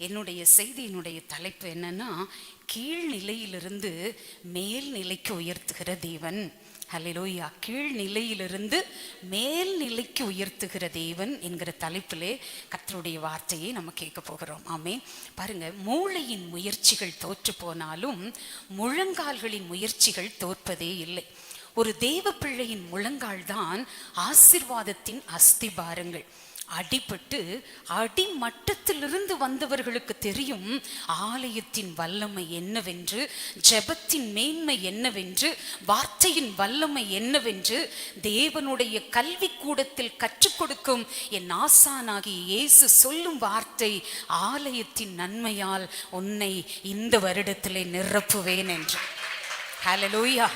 என்னுடைய செய்தியினுடைய தலைப்பு என்னன்னா, கீழ்நிலையிலிருந்து மேல்நிலைக்கு உயர்த்துகிற தேவன். ஹல்லேலூயா. கீழ்நிலையிலிருந்து மேல்நிலைக்கு உயர்த்துகிற தேவன் என்கிற தலைப்பிலே கர்த்தருடைய வார்த்தையை நம்ம கேட்க போகிறோம். ஆமென். பாருங்க, மூளையின் முயற்சிகள் தோற்று போனாலும் முழங்கால்களின் முயற்சிகள் தோற்பதே இல்லை. ஒரு தேவ பிள்ளையின் முழங்கால் தான் ஆசீர்வாதத்தின் அஸ்திபாரங்கள். அடிபட்டு அடிமட்டத்திலிருந்து வந்தவர்களுக்கு தெரியும் ஆலயத்தின் வல்லமை என்னவென்று, ஜெபத்தின் மேன்மை என்னவென்று, வார்த்தையின் வல்லமை என்னவென்று. தேவனுடைய கல்வி கூடத்தில் கற்றுக் கொடுக்கும் என் ஆசானாகிய இயேசு சொல்லும் வார்த்தை, ஆலயத்தின் நன்மையால் உன்னை இந்த வருடத்திலே நிரப்புவேன் என்று. ஹல்லேலூயா.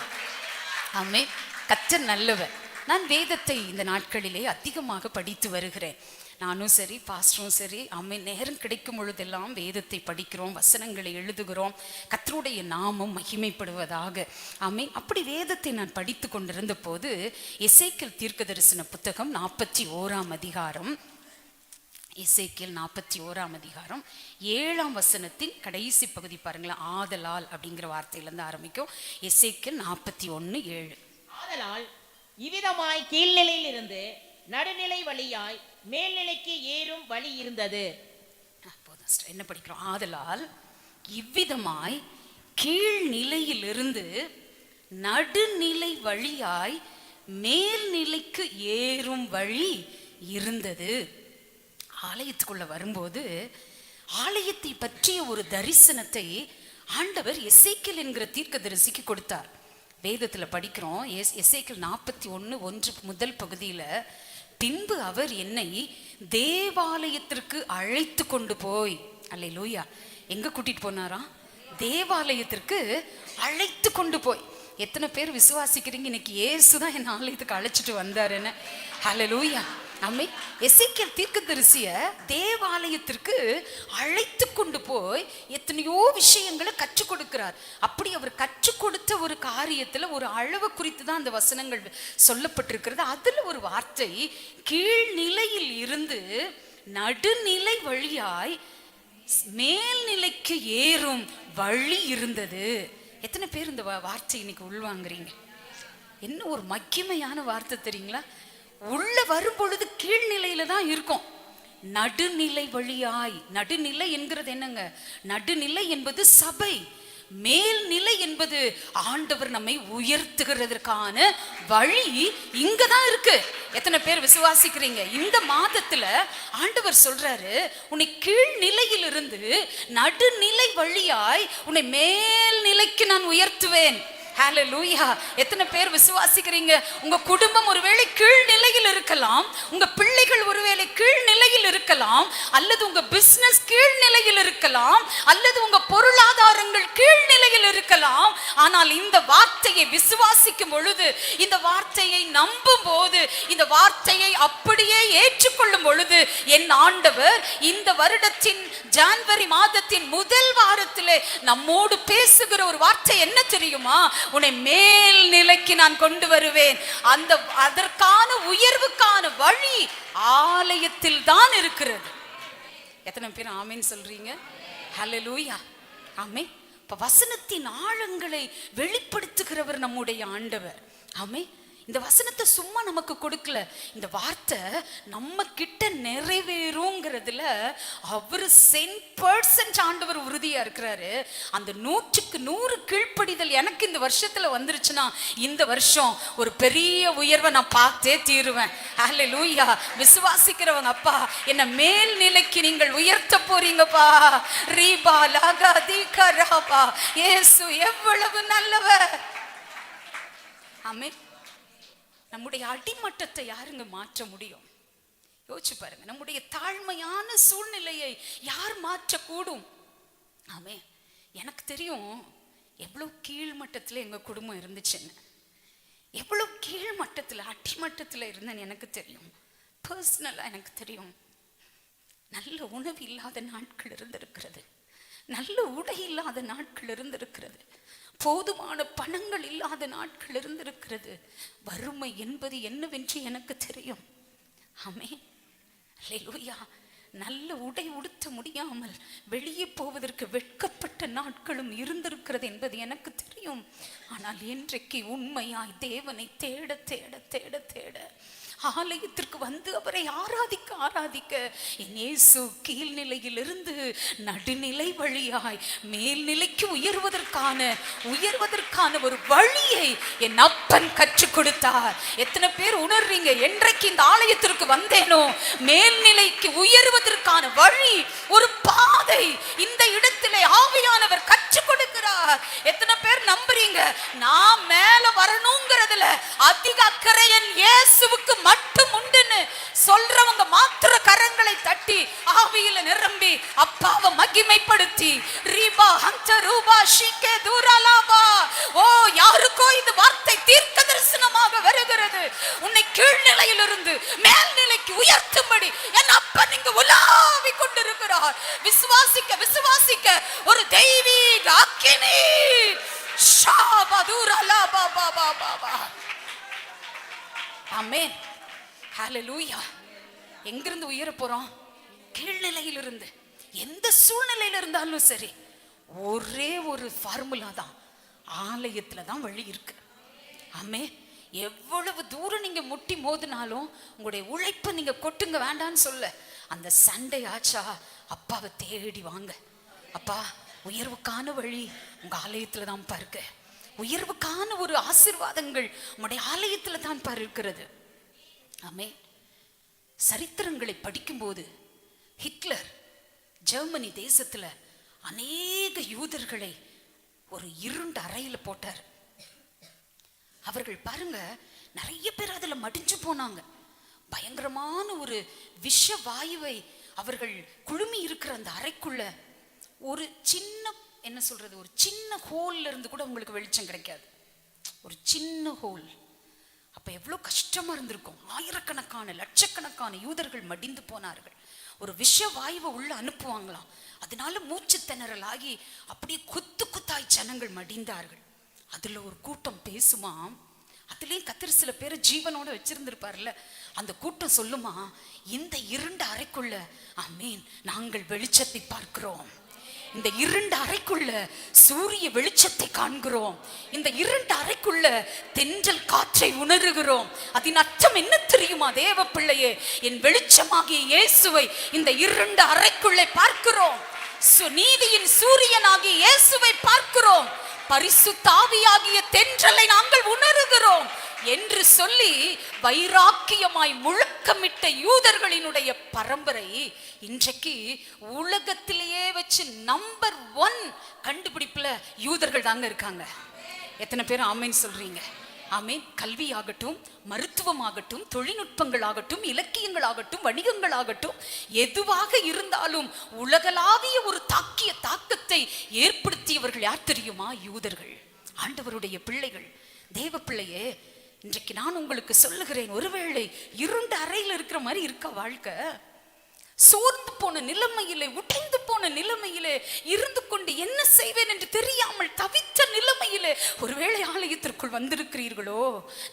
ஆமென். கர்த்தர் நல்லவர். நான் வேதத்தை இந்த நாட்களிலே அதிகமாக படித்து வருகிறேன். நானும் சரி, பாஸ்டரும் சரி. ஆமென். நேரம் கிடைக்கும் பொழுதெல்லாம் வேதத்தை படிக்கிறோம், வசனங்களை எழுதுகிறோம். கர்த்தருடைய நாமம் மகிமைப்படுவதாக. ஆமென். அப்படி வேதத்தை நான் படித்து கொண்டிருந்த போது எசேக்கியேல் தீர்க்கதரிசன புத்தகம் 41ஆம் அதிகாரம், எசேக்கியேல் 41ஆம் அதிகாரம் 7ஆம் வசனத்தின் கடைசி பகுதி பாருங்களேன். ஆதலால் அப்படிங்கிற வார்த்தையிலிருந்து ஆரம்பிக்கும். எசேக்கியேல் 41:7. ஆதலால் இவ்விதமாய் கீழ்நிலையில் இருந்து நடுநிலை வழியாய் மேல்நிலைக்கு ஏறும் வழி இருந்தது. என்ன படிக்கிறோம்? ஆதலால் இவ்விதமாய் கீழ்நிலையிலிருந்து நடுநிலை வழியாய் மேல்நிலைக்கு ஏறும் வழி இருந்தது. ஆலயத்துக்குள்ள வரும்போது ஆலயத்தை பற்றிய ஒரு தரிசனத்தை ஆண்டவர் எசேக்கியேல் என்கிற தீர்க்கதரிசிக்கு கொடுத்தார். வேதத்துல படிக்கிறோம், எசேக்கியேல் 41:1 முதல் பகுதியில, பின்பு அவர் என்னை தேவாலயத்திற்கு அழைத்து கொண்டு போய், அல்லேலூயா, எங்க கூட்டிட்டு போனாராம்? தேவாலயத்திற்கு அழைத்து கொண்டு போய். எத்தனை பேர் விசுவாசிக்கிறீங்க இன்னைக்கு இயேசுதான் என் ஆலயத்துக்கு அழைச்சிட்டு வந்தாருன்னு? ஹல்லேலூயா. ஆமென். எசேக்கியேல் தீர்க்கதரிசிய தேவாலயத்திற்கு அழைத்து கொண்டு போய் எத்தனையோ விஷயங்களை கற்றுக் கொடுக்கிறார். அப்படி அவர் கற்றுக் கொடுத்த ஒரு காரியத்துல ஒரு அளவு குறித்து தான் அந்த வசனங்கள் சொல்லப்பட்டிருக்கிறது. அதுல ஒரு வார்த்தை, கீழ்நிலையில் இருந்து நடுநிலை வழியாய் மேல்நிலைக்கு ஏறும் வழி இருந்தது. எத்தனை பேர் இந்த வார்த்தை இன்னைக்கு உள்வாங்குறீங்க? என்ன ஒரு மகிமையான வார்த்தை தெரியுங்களா? உள்ள வரும் பொழுது கீழ்நிலையில தான் இருக்கும். நடுநிலை வழியாய். நடுநிலை என்கிறது என்னங்க? நடுநிலை என்பது சபை. மேல்நிலை என்பது ஆண்டவர் நம்மை உயர்த்துகிறதற்கான வழி இங்கதான் இருக்கு. எத்தனை பேர் விசுவாசிக்கிறீங்க? இந்த மாதத்துல ஆண்டவர் சொல்றாரு, உன்னை கீழ்நிலையில் இருந்து நடுநிலை வழியாய் உன்னை மேல்நிலைக்கு நான் உயர்த்துவேன். ஹல்லேலூயா. எத்தனை பேர் விசுவாசிக்கிறீங்க? உங்க குடும்பம் ஒருவேளை கீழ்நிலையில் இருக்கலாம், உங்க பிள்ளைகள் ஒருவேளை கீழ்நிலையில் இருக்கலாம், அல்லது உங்க பிசினஸ் கீழ்நிலையில் இருக்கலாம், அல்லது உங்க பொருளாதாரங்கள் கீழ்நிலையில் இருக்கலாம். ஆனால் இந்த வார்த்தையை விசுவாசிக்கும் பொழுது, இந்த வார்த்தையை நம்பும் போது, இந்த வார்த்தையை அப்படியே ஏற்றுக்கொள்ளும் பொழுது, என் ஆண்டவர் இந்த வருடத்தின் ஜனவரி மாதத்தின் முதல் வாரத்திலே நம்மோடு பேசுகிற ஒரு வார்த்தை என்ன தெரியுமா? உன்னை மேல் நிலைக்கு நான் கொண்டு வருவேன். அதற்கான உயர்வுக்கான வழி ஆலயத்தில் தான் இருக்கிறது. எத்தனை பேர் ஆமென் சொல்றீங்க? ஹல்லேலூயா. ஆமென். இப்ப வசனத்தின் ஆழங்களை வெளிப்படுத்துகிறவர் நம்முடைய ஆண்டவர். ஆமென். இந்த வசனத்தை சும்மா நமக்கு கொடுக்கல. இந்த வார்த்தை நம்ம கிட்ட நிறைவேறுங்கிறதுல அவரு 100% ஆண்டவர் உறுதியா இருக்கிறாரு. அந்த 100க்கு 100 கீழ்ப்படிதல் எனக்கு இந்த வருஷத்துல வந்துருச்சுன்னா, இந்த வருஷம் ஒரு பெரிய உயர்வை நான் பார்த்தே தீருவேன். ஹல்லேலூயா. விசுவாசிக்கிறவங்க, அப்பா என்ன மேல் நிலைக்கு நீங்கள் உயர்த்த போறீங்கப்பா. ரீபா லகா தீகராபா. இயேசு எவ்வளவு நல்லவர். ஆமென். நம்முடைய அடிமட்டத்தை யாருங்க மாற்ற முடியும்? யோசிச்சு பாருங்க. நம்முடைய தாழ்மையான சூழ்நிலையை யார் மாற்றக்கூடும்? ஆமென். எனக்கு தெரியும் எவ்வளவு கீழ்மட்டத்துல எங்க குடும்பம் இருந்துச்சுன்னு. எவ்வளவு கீழ்மட்டத்துல, அடிமட்டத்துல இருந்தேன்னு எனக்கு தெரியும். பர்சனலா எனக்கு தெரியும். நல்ல உணவு இல்லாத நாட்கள் இருந்திருக்கிறது, நல்ல உடை இல்லாத நாட்கள் இருந்திருக்கிறது, போதுமான பணங்கள் இல்லாத நாட்கள் இருந்திருக்கிறது. வறுமை என்பது என்னவென்று எனக்கு தெரியும். ஆமென். அல்லேலூயா. நல்ல உடை உடுத்த முடியாமல் வெளியே போவதற்கு வெட்கப்பட்ட நாட்களும் இருந்திருக்கிறது என்பது எனக்கு தெரியும். ஆனால் இன்றைக்கு உண்மையாய் தேவனை தேட தேட தேட தேட ஆலயத்திற்கு வந்து அவரை ஆராதிக்க ஆராதிக்க என் இயேசு கீழ்நிலையிலிருந்து நடுநிலை வழியாய் மேல்நிலைக்கு உயர்வதற்கான ஒரு வழியை என் அப்பன் கற்றுக் கொடுத்தார். எத்தனை பேர் உணர்றீங்க? என்றைக்கு இந்த ஆலயத்திற்கு வந்தேனோ மேல்நிலைக்கு உயர்வதற்கான வழி, ஒரு பாதை இந்த இடத்திலே ஆவியானவர் கற்றுக் கொடுக்கிறார். எத்தனை பேர் நம்புறீங்க? நான் மேல வரணுங்கிறதுல அதிக அக்கறை என் இயேசுவுக்கு மட்டும் உண்டுன்னு சொல்றவங்க மாத்திர கரங்களை தட்டி ஆவியில நிரம்பி அப்பாவை மகிமைப்படுத்தி ரீபா ஹந்த ரூபா ஷிகே தூரலாபா. ஓ, யாருக்கோ இந்த வார்த்தை தீர்க்க தரிசனமாக வருகிறது. உன்னை கீழ்நிலையிலிருந்து மேல்நிலைக்கு உயர்த்தும்படி என் அப்பன் இங்கு உலாவி கொண்டிருக்கிறார். விசுவாசிக்க விசுவாசிக்க ஒரு தெய்வீக அக்கினி ஷாபா தூரலாபா பாபா பாபா. ஆமென். ஹல்லேலூயா. எங்கிருந்து உயர போறோம்? கீழ்நிலையிலிருந்து. எந்த சூழ்நிலையில இருந்தாலும் சரி, ஒரே ஒரு ஃபார்முலா தான், ஆலயத்துல தான் வழி இருக்கு. ஆமென். எவ்வளவு தூரம் நீங்க முட்டி மோதினாலும் உங்களுடைய உழைப்பை நீங்க கொட்டுங்க வேண்டான்னு சொல்ல. அந்த சண்டை ஆச்சா அப்பாவை தேடி வாங்க. அப்பா, உயர்வுக்கான வழி உங்க ஆலயத்துல தான் பாருங்க. உயர்வுக்கான ஒரு ஆசீர்வாதங்கள் உங்களுடைய ஆலயத்துல தான் பாரு இருக்கிறது. ஆமே. சரித்திரங்களை படிக்கும்போது ஹிட்லர் ஜெர்மனி தேசத்துல அநேக யூதர்களை ஒரு இருண்ட அறையில போட்டார். அவர்கள் பாருங்க, நிறைய பேர் அதுல மடிஞ்சு போனாங்க. பயங்கரமான ஒரு விஷ வாயுவை அவர்கள் குழுமி இருக்கிற அந்த அறைக்குள்ள ஒரு சின்ன, என்ன சொல்றது, ஒரு சின்ன ஹோல்ல இருந்து கூட உங்களுக்கு வெளிச்சம் கிடைக்காது. ஒரு சின்ன ஹோல். அப்ப எவ்வளவு கஷ்டமா இருந்திருக்கும். ஆயிரக்கணக்கான லட்சக்கணக்கான யூதர்கள் மடிந்து போனார்கள். ஒரு விஷ வாயுவை உள்ள அனுப்புவாங்களாம். அதனால மூச்சு திணறல் ஆகி அப்படியே குத்து குத்தாய் ஜனங்கள் மடிந்தார்கள். அதுல ஒரு கூட்டம் பேசுமா, அதுலயும் கத்தர் சில பேரை ஜீவனோட வச்சிருந்திருப்பார்ல, அந்த கூட்டம் சொல்லுமா, இந்த இருண்ட அறைக்குள்ள ஆமீன் நாங்கள் வெளிச்சத்தை பார்க்கிறோம். இந்த இருண்ட அறைக்குள்ள சூரிய வெளிச்சத்தை காண்கிறோம். இந்த இருண்ட அறைக்குள்ள தென்றல் காற்றை உணர்கிறோம். அதன் அர்த்தம் என்ன தெரியுமா தேவ பிள்ளையே? என் வெளிச்சமாகிய இயேசுவை இந்த இருண்ட அறைக்குள்ளே பார்க்கிறோம். நீதியின் சூரியனாகிய இயேசுவை பார்க்கிறோம். பரிசுத்த ஆவியாகிய தென்றலை நாங்கள் உணர்கிறோம் என்று சொல்லி வைராக்கியமாய் முழக்கமிட்ட யூதர்களினுடைய பரம்பரை இன்றைக்கு உலகத்திலேயே வச்சு நம்பர் 1 கண்டுபிடிப்புல யூதர்கள் தாங்க இருக்காங்க. எத்தனை பேர் ஆமேன் சொல்றீங்க? ஆமேன். கல்வியாகட்டும், மருத்துவமாகட்டும், தொழில்நுட்பங்களாகட்டும், இலக்கியங்களாகட்டும், வணிகங்களாகட்டும், எதுவாக இருந்தாலும் உலகளாவிய ஒரு தாக்கத்தை ஏற்படுத்தியவர்கள் யார் தெரியுமா? யூதர்கள். ஆண்டவருடைய பிள்ளைகள், தேவ பிள்ளையே, இன்றைக்கு நான் உங்களுக்கு சொல்லுகிறேன், ஒருவேளை இருண்ட அறையில் இருக்கிற மாதிரி இருக்க வாழ்க்கை, சோர்ந்து போன நிலைமையிலே, உடைந்து போன நிலைமையிலே இருந்து கொண்டு என்ன செய்வேன் என்று தெரியாமல் தவித்த நிலைமையிலே ஒருவேளை ஆலயத்திற்குள் வந்திருக்கிறீர்களோ,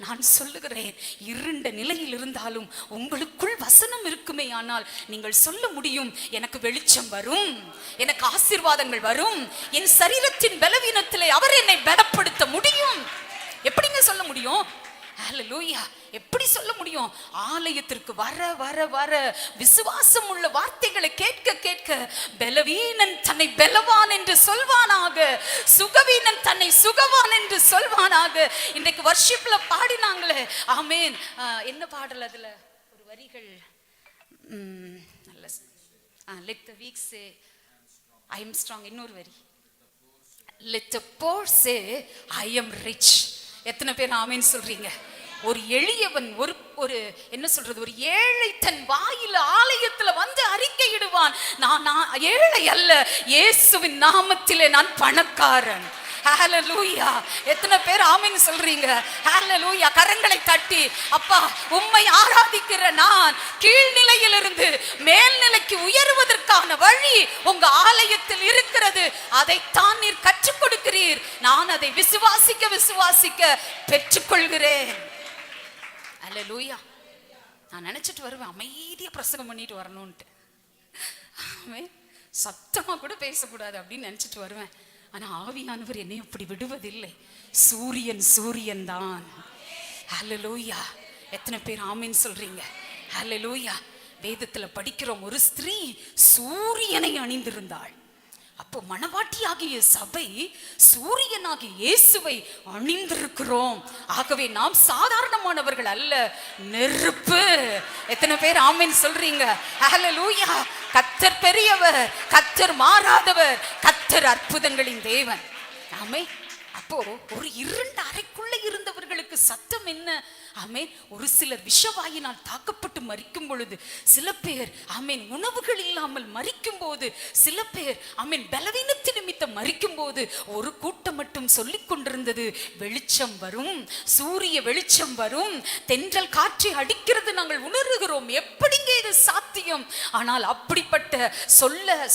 நான் சொல்லுகிறேன், இருண்ட நிலையில் இருந்தாலும் உங்களுக்குள் வசனம் இருக்குமே, ஆனால் நீங்கள் சொல்ல முடியும், எனக்கு வெளிச்சம் வரும், எனக்கு ஆசீர்வாதங்கள் வரும், என் சரீரத்தின் பலவீனத்திலே அவர் என்னை பலப்படுத்த முடியும். எப்படிங்க சொல்ல முடியும்? ஹல்லேலூயா. எப்படி சொல்ல முடியும்? ஆலயத்திற்கு வர வர வர விசுவாசம் உள்ள வார்த்தைகளை கேட்க கேட்க பலவீனன் தன்னை பலவான் என்று சொல்வானாக, சுகவீனன் தன்னை சுகவான் என்று சொல்வானாக. இன்றைக்கு வர்ஷிப்ல பாடினாங்களே, ஆமேன். என்ன பாடல் அதுல ஒரு வரிகள் நல்ல, let the weak say I am strong. இன்னொரு வரி, let the poor say I am rich. எத்தனை பேர் ஆமேன் சொல்றீங்க? ஒரு எளியவன், ஒரு என்ன சொல்றது, ஒரு ஏழை தன் வாயில ஆலயத்துல வந்து அறிக்கையிடுவான், நான் ஏழை அல்ல, இயேசுவின் நாமத்திலே நான் பணக்காரன். ஹல்லேலூயா. எத்தனை பேர் ஆமென் சொல்றீங்க? ஹல்லேலூயா. கரங்களை தட்டி, அப்பா உம்மை ஆராதிக்கிற நான் கீழ்நிலையிலிருந்து மேல்நிலைக்கு உயர்வதற்கான வழி உங்க ஆலயத்தில் இருக்கிறது. அதைத்தான் நீர் கற்றுக் கொடுக்கிறீர். நான் அதை விசுவாசிக்க விசுவாசிக்க பெற்றுக்கொள்கிறேன். ஹல்லேலூயா. நான் நினைச்சிட்டு வருவேன், அமைதியா பிரசங்கம் பண்ணிட்டு வரணும்ட்டு. ஆமென். சத்தமா கூட பேசக்கூடாது அப்படின்னு நினைச்சிட்டு வருவேன். ஆனா ஆவியானவர் என்னை அப்படி விடுவதில்லை. சூரியன் சூரியன் தான். ஹல்லேலூயா. எத்தனை பேர் ஆமென் சொல்றீங்க? ஹல்லேலூயா. வேதத்துல படிக்கிறோம், ஒரு ஸ்திரீ சூரியனை அணிந்திருந்தாள். அப்போ மணவாட்டியாகிய சபை சூரியனாகிய இயேசுவை அணிந்திருக்கிறோம். ஆகவே நாம் சாதாரணமானவர்கள் அல்ல, நெருப்பு. எத்தனை பேர் ஆமென் சொல்றீங்க? ஹல்லேலூயா. கர்த்தர் பெரியவர், கர்த்தர் மாறாதவர், கர்த்தர் அற்புதங்களின் தேவன். ஆமென். அப்போ ஒரு இருண்ட அறைக்குள்ள இருந்தவர்களுக்கு சத்தம் என்ன? ஆமென். ஒரு சிலர் விஷவாயினால் தாக்கப்பட்டு மரிக்கும் பொழுது, சில பேர் ஆமென் உணவுகள் இல்லாமல் மரிக்கும் போது, சில பேர் ஆமென் பலவீனத்து நிமித்தம் மரிக்கும் போது, ஒரு கூட்டம் மட்டும் சொல்லிக் கொண்டிருந்தது, வெளிச்சம் வரும், சூரிய வெளிச்சம் வரும், தென்றல் காற்றை அடிக்கிறது நாங்கள் உணர்கிறோம். எப்படிங்க இது சாத்தியம்? ஆனால் அப்படிப்பட்ட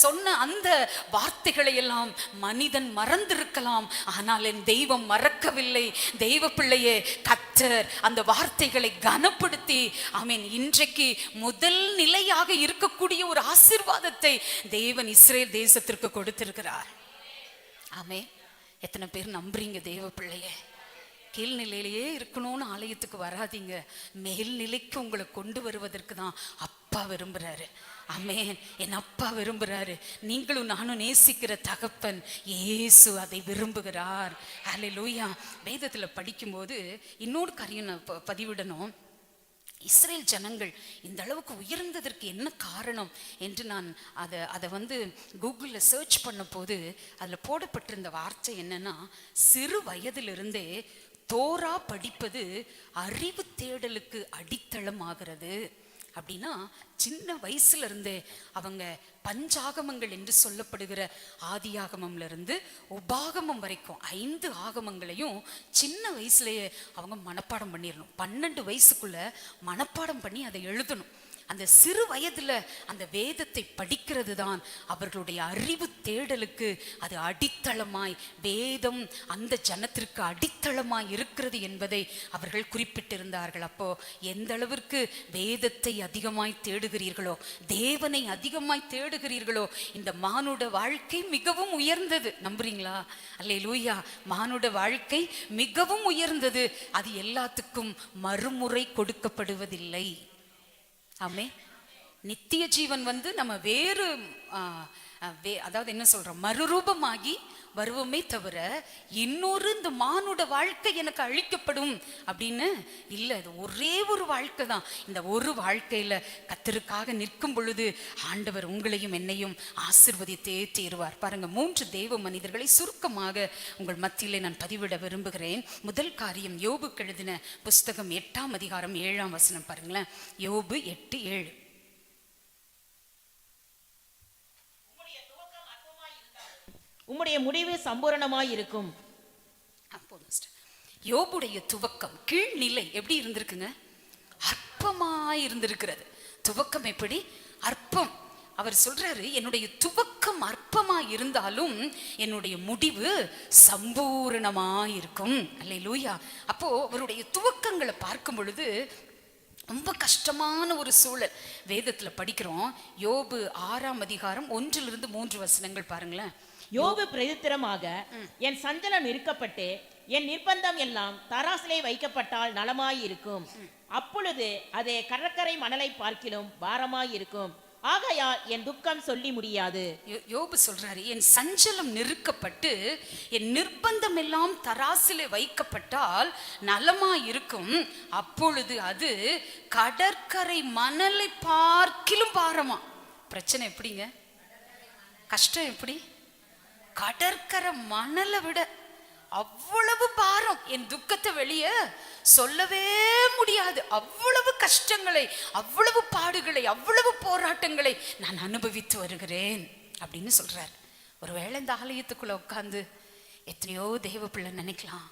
சொன்ன அந்த வார்த்தைகளை எல்லாம் மனிதன் மறந்திருக்கலாம், ஆனால் என் தெய்வம் மறக்கவில்லை. தெய்வ பிள்ளையே, கர்த்தர் அந்த வார்த்தைகளை கனப்படுத்தி ஆமென் இன்றைக்கு முதல் நிலையாக இருக்கக்கூடிய ஒரு ஆசீர்வாதத்தை தேவன் இஸ்ரேல் தேசத்திற்கு கொடுத்திருக்கிறார். ஆமென். எத்தனை பேர் நம்புறீங்க தேவ பிள்ளையே? கீழ்நிலையிலேயே இருக்கணும்னு ஆலயத்துக்கு வராதீங்க. மேல்நிலைக்கு உங்களை கொண்டு வருவதற்கு தான் அப்பா விரும்புறாரு. ஆமென். என் அப்பா விரும்புறாரு. நீங்களும் நானும் நேசிக்கிற தகப்பன் இயேசு அதை விரும்புகிறார். ஹல்லேலூயா. வேதத்துல படிக்கும்போது இன்னொரு காரியம் நான் பதிவிடணும். இஸ்ரேல் ஜனங்கள் இந்த அளவுக்கு உயர்ந்ததற்கு என்ன காரணம் என்று நான் அதை கூகுளில் சர்ச் பண்ண போது அதில் போடப்பட்டிருந்த வார்த்தை என்னன்னா, சிறு வயதிலிருந்தே தோரா படிப்பது அறிவு தேடலுக்கு அடித்தளம் ஆகிறது. அப்படின்னா சின்ன வயசுல இருந்தே அவங்க பஞ்சாகமங்கள் என்று சொல்லப்படுகிற ஆதியாகமம்ல இருந்து உபாகமம் வரைக்கும் 5 ஆகமங்களையும் சின்ன வயசுலயே அவங்க மனப்பாடம் பண்ணிடணும். 12 வயசுக்குள்ள மனப்பாடம் பண்ணி அதை எழுதணும். அந்த சிறு வயதுல அந்த வேதத்தை படிக்கிறது தான் அவர்களுடைய அறிவு தேடலுக்கு அது அடித்தளமாய், வேதம் அந்த ஜனத்திற்கு அடித்தளமாய் இருக்கிறது என்பதை அவர்கள் குறிப்பிட்டிருந்தார்கள். அப்போ எந்த அளவிற்கு வேதத்தை அதிகமாய் தேடுகிறீர்களோ, தேவனை அதிகமாய் தேடுகிறீர்களோ, இந்த மானுட வாழ்க்கை மிகவும் உயர்ந்தது. நம்புறீங்களா? அல்லேலூயா. மானுட வாழ்க்கை மிகவும் உயர்ந்தது. அது எல்லாத்துக்கும் மறுமுறை கொடுக்கப்படுவதில்லை. ஆமே. நித்திய ஜீவன் நம்ம வேறு அதாவது என்ன சொல்றோம், மறுரூபமாகி வருவோமே தவிர இன்னொரு இந்த மானுட வாழ்க்கை எனக்கு அழிக்கப்படும் அப்படின்னு இல்லை. அது ஒரே ஒரு வாழ்க்கை தான். இந்த ஒரு வாழ்க்கையில கர்த்தருக்காக நிற்கும் பொழுது ஆண்டவர் உங்களையும் என்னையும் ஆசீர்வதித்தே தீருவார். பாருங்க, 3 தேவ மனிதர்களை சுருக்கமாக உங்கள் மத்தியிலே நான் பதிவிட விரும்புகிறேன். முதல் காரியம், யோபுக்கு எழுதின புஸ்தகம் 8ஆம் அதிகாரம் 7ஆம் வசனம் பாருங்களேன். யோபு 8:7. உம்முடைய முடிவு சம்பூரணமாய் இருக்கும். யோபுடைய துவக்கம், கீழ்நிலை எப்படி இருந்திருக்குங்க? அற்பமாய் இருந்திருக்கிறது. துவக்கம் எப்படி? அற்பம். அவர் சொல்றாரு, என்னுடைய துவக்கம் அற்பமாய் இருந்தாலும் என்னுடைய முடிவு சம்பூரணமாய் இருக்கும். அல்லேலூயா. அப்போ அவருடைய துவக்கங்களை பார்க்கும் பொழுது ரொம்ப கஷ்டமான ஒரு சூழல். வேதத்துல படிக்கிறோம். யோபு 6ஆம் அதிகாரம் 1 3 வசனங்கள் பாருங்களேன். யோபு பிரதித்திரமாக, என் சஞ்சலம் இருக்கப்பட்டு என் நிர்பந்தம் எல்லாம் தராசிலே வைக்கப்பட்டால் நலமாயிருக்கும். அப்பொழுது அதே கடற்கரை மணலை பார்க்கிலும் பாரமாயிருக்கும். ஆகையால் என் துக்கம் சொல்லி முடியாது. யோபு சொல்றாரு, என் சஞ்சலம் நிறுக்கப்பட்டு என் நிர்பந்தம் எல்லாம் தராசிலே வைக்கப்பட்டால் நலமாயிருக்கும். அப்பொழுது அது கடற்கரை மணலை பார்க்கிலும் பாரமா. பிரச்சனை எப்படிங்க? கஷ்டம் எப்படி? கடற்கரை மணலை விட அவ்வளவு பாரம். என் துக்கத்தை வெளியே சொல்லவே முடியாது. அவ்வளவு கஷ்டங்களை, அவ்வளவு பாடுகளை, அவ்வளவு போராட்டங்களை நான் அனுபவித்து வருகிறேன் அப்படின்னு சொல்றார். ஒருவேளை இந்த ஆலயத்துக்குள்ள உட்கார்ந்து எத்தனையோ தேவ பிள்ளை நினைக்கலாம்,